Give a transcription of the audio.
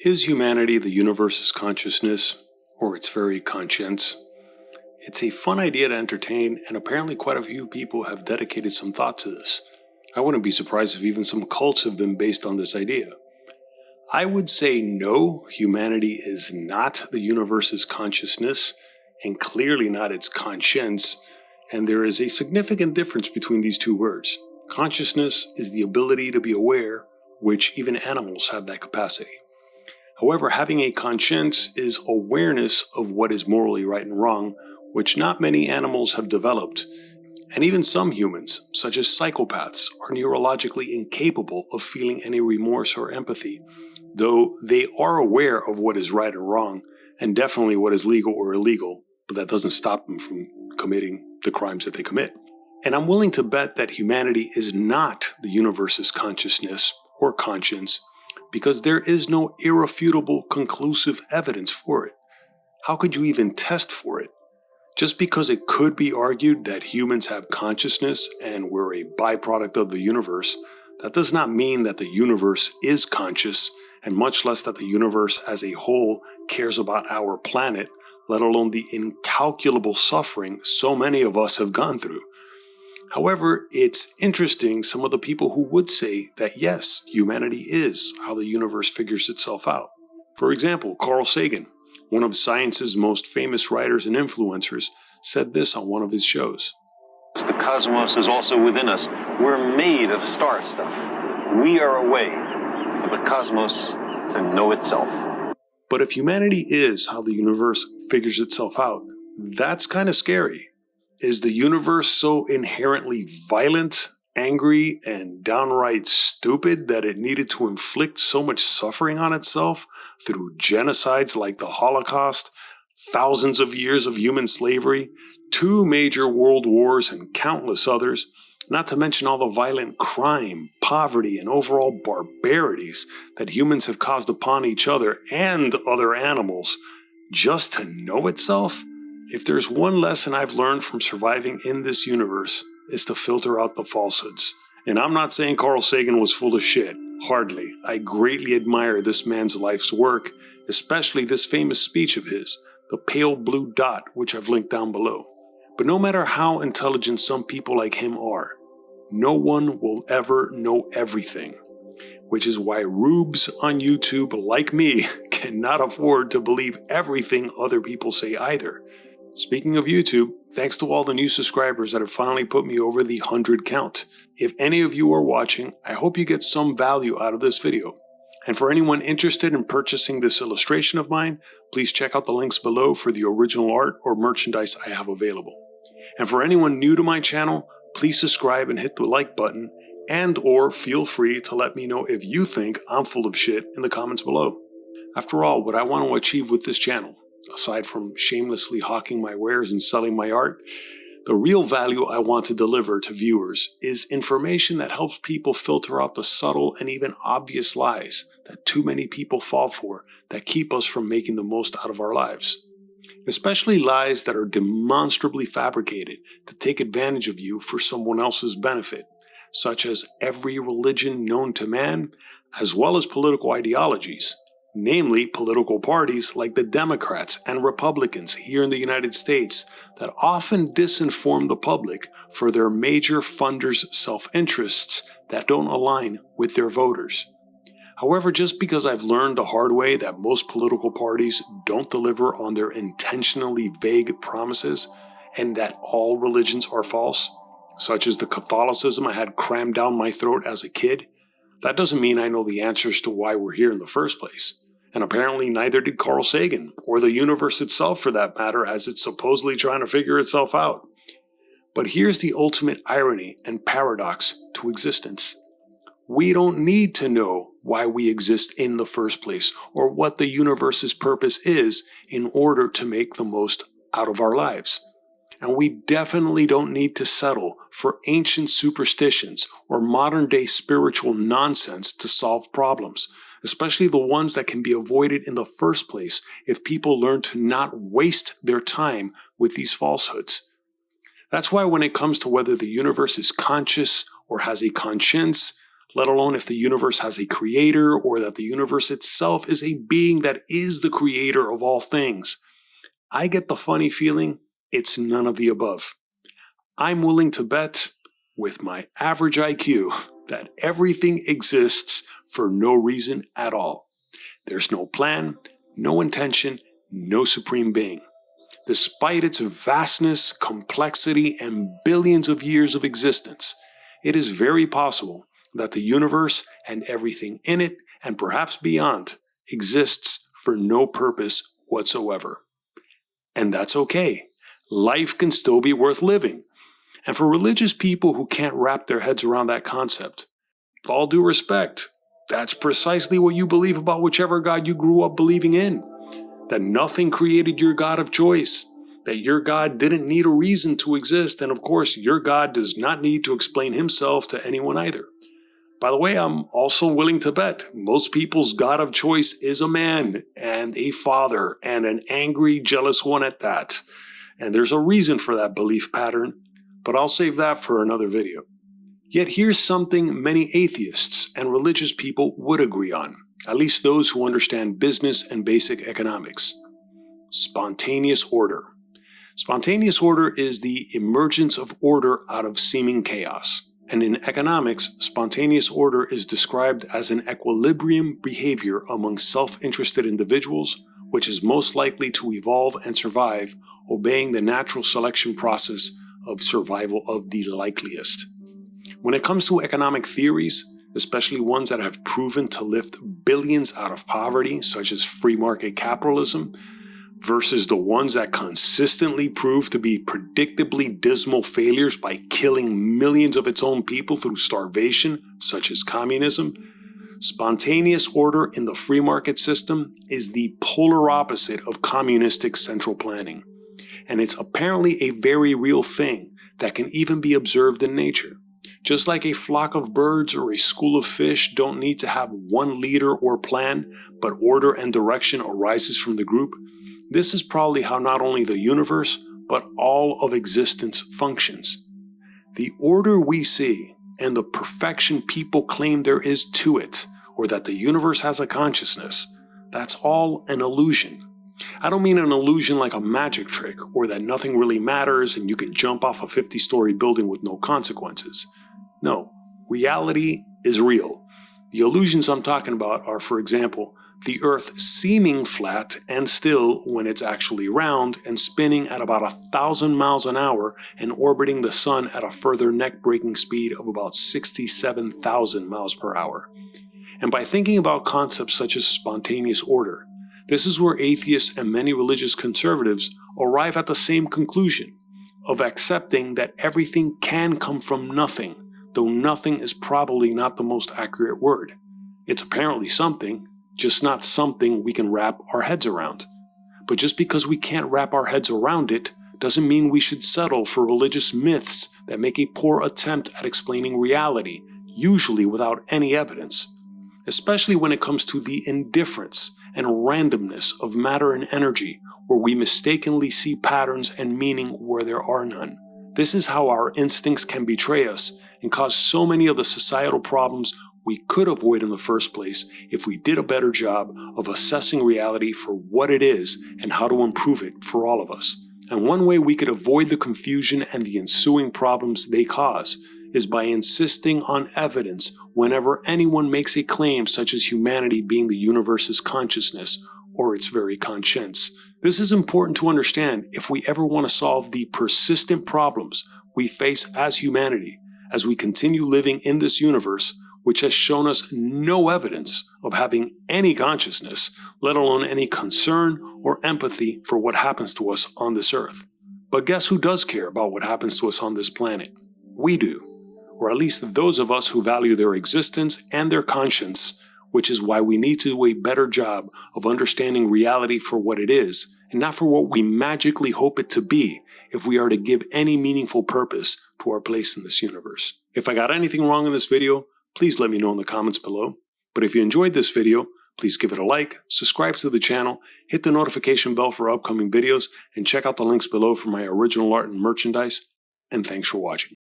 Is humanity the universe's consciousness, or its very conscience? It's a fun idea to entertain, and apparently quite a few people have dedicated some thought to this. I wouldn't be surprised if even some cults have been based on this idea. I would say no, humanity is not the universe's consciousness, and clearly not its conscience, and there is a significant difference between these two words. Consciousness is the ability to be aware, which even animals have that capacity. However, having a conscience is awareness of what is morally right and wrong, which not many animals have developed. And even some humans, such as psychopaths, are neurologically incapable of feeling any remorse or empathy, though they are aware of what is right or wrong, and definitely what is legal or illegal, but that doesn't stop them from committing the crimes that they commit. And I'm willing to bet that humanity is not the universe's consciousness or conscience, because there is no irrefutable, conclusive evidence for it. How could you even test for it? Just because it could be argued that humans have consciousness and we're a byproduct of the universe, that does not mean that the universe is conscious, and much less that the universe as a whole cares about our planet, let alone the incalculable suffering so many of us have gone through. However, it's interesting some of the people who would say that yes, humanity is how the universe figures itself out. For example, Carl Sagan, one of science's most famous writers and influencers, said this on one of his shows. The cosmos is also within us. We're made of star stuff. We are a way for the cosmos to know itself. But if humanity is how the universe figures itself out, that's kind of scary. Is the universe so inherently violent, angry, and downright stupid that it needed to inflict so much suffering on itself through genocides like the Holocaust, thousands of years of human slavery, 2 major world wars, and countless others, not to mention all the violent crime, poverty, and overall barbarities that humans have caused upon each other and other animals, just to know itself? If there's one lesson I've learned from surviving in this universe, is to filter out the falsehoods. And I'm not saying Carl Sagan was full of shit. Hardly. I greatly admire this man's life's work, especially this famous speech of his, The Pale Blue Dot, which I've linked down below. But no matter how intelligent some people like him are, no one will ever know everything. Which is why rubes on YouTube like me cannot afford to believe everything other people say either. Speaking of YouTube, thanks to all the new subscribers that have finally put me over the 100 count. If any of you are watching, I hope you get some value out of this video. And for anyone interested in purchasing this illustration of mine, please check out the links below for the original art or merchandise I have available. And for anyone new to my channel, please subscribe and hit the like button, and or feel free to let me know if you think I'm full of shit in the comments below. After all, what I want to achieve with this channel, aside from shamelessly hawking my wares and selling my art, the real value I want to deliver to viewers is information that helps people filter out the subtle and even obvious lies that too many people fall for that keep us from making the most out of our lives. Especially lies that are demonstrably fabricated to take advantage of you for someone else's benefit, such as every religion known to man, as well as political ideologies. Namely, political parties like the Democrats and Republicans here in the United States that often disinform the public for their major funders' self-interests that don't align with their voters. However, just because I've learned the hard way that most political parties don't deliver on their intentionally vague promises and that all religions are false, such as the Catholicism I had crammed down my throat as a kid, that doesn't mean I know the answers to why we're here in the first place. And apparently neither did Carl Sagan, or the universe itself for that matter, as it's supposedly trying to figure itself out. But here's the ultimate irony and paradox to existence. We don't need to know why we exist in the first place, or what the universe's purpose is in order to make the most out of our lives. And we definitely don't need to settle for ancient superstitions or modern-day spiritual nonsense to solve problems, especially the ones that can be avoided in the first place if people learn to not waste their time with these falsehoods. That's why when it comes to whether the universe is conscious or has a conscience, let alone if the universe has a creator or that the universe itself is a being that is the creator of all things. I get the funny feeling it's none of the above. I'm willing to bet, with my average IQ, that everything exists for no reason at all. There's no plan, no intention, no supreme being. Despite its vastness, complexity, and billions of years of existence, it is very possible that the universe and everything in it, and perhaps beyond, exists for no purpose whatsoever. And that's okay. Life can still be worth living. And for religious people who can't wrap their heads around that concept, with all due respect, that's precisely what you believe about whichever God you grew up believing in. That nothing created your God of choice, that your God didn't need a reason to exist, and of course, your God does not need to explain himself to anyone either. By the way, I'm also willing to bet most people's God of choice is a man, and a father, and an angry, jealous one at that. And there's a reason for that belief pattern, but I'll save that for another video. Yet here's something many atheists and religious people would agree on, at least those who understand business and basic economics. Spontaneous order. Spontaneous order is the emergence of order out of seeming chaos. And in economics, spontaneous order is described as an equilibrium behavior among self-interested individuals, which is most likely to evolve and survive, obeying the natural selection process of survival of the likeliest. When it comes to economic theories, especially ones that have proven to lift billions out of poverty, such as free market capitalism, versus the ones that consistently prove to be predictably dismal failures by killing millions of its own people through starvation, such as communism, spontaneous order in the free market system is the polar opposite of communistic central planning. And it's apparently a very real thing that can even be observed in nature. Just like a flock of birds or a school of fish don't need to have one leader or plan, but order and direction arises from the group, this is probably how not only the universe, but all of existence functions. The order we see and the perfection people claim there is to it, or that the universe has a consciousness, that's all an illusion. I don't mean an illusion like a magic trick, or that nothing really matters and you can jump off a 50-story building with no consequences. No, reality is real. The illusions I'm talking about are, for example, the Earth seeming flat and still when it's actually round and spinning at about 1,000 miles an hour and orbiting the Sun at a further neck-breaking speed of about 67,000 miles per hour. And by thinking about concepts such as spontaneous order, this is where atheists and many religious conservatives arrive at the same conclusion of accepting that everything can come from nothing, though nothing is probably not the most accurate word. It's apparently something, just not something we can wrap our heads around. But just because we can't wrap our heads around it doesn't mean we should settle for religious myths that make a poor attempt at explaining reality, usually without any evidence. Especially when it comes to the indifference and randomness of matter and energy, where we mistakenly see patterns and meaning where there are none. This is how our instincts can betray us and cause so many of the societal problems we could avoid in the first place if we did a better job of assessing reality for what it is and how to improve it for all of us. And one way we could avoid the confusion and the ensuing problems they cause is by insisting on evidence whenever anyone makes a claim such as humanity being the universe's consciousness or its very conscience. This is important to understand if we ever want to solve the persistent problems we face as humanity as we continue living in this universe, which has shown us no evidence of having any consciousness, let alone any concern or empathy for what happens to us on this earth. But guess who does care about what happens to us on this planet? We do, or at least those of us who value their existence and their conscience, which is why we need to do a better job of understanding reality for what it is, and not for what we magically hope it to be if we are to give any meaningful purpose to our place in this universe. If I got anything wrong in this video, please let me know in the comments below. But if you enjoyed this video, please give it a like, subscribe to the channel, hit the notification bell for upcoming videos, and check out the links below for my original art and merchandise. And thanks for watching.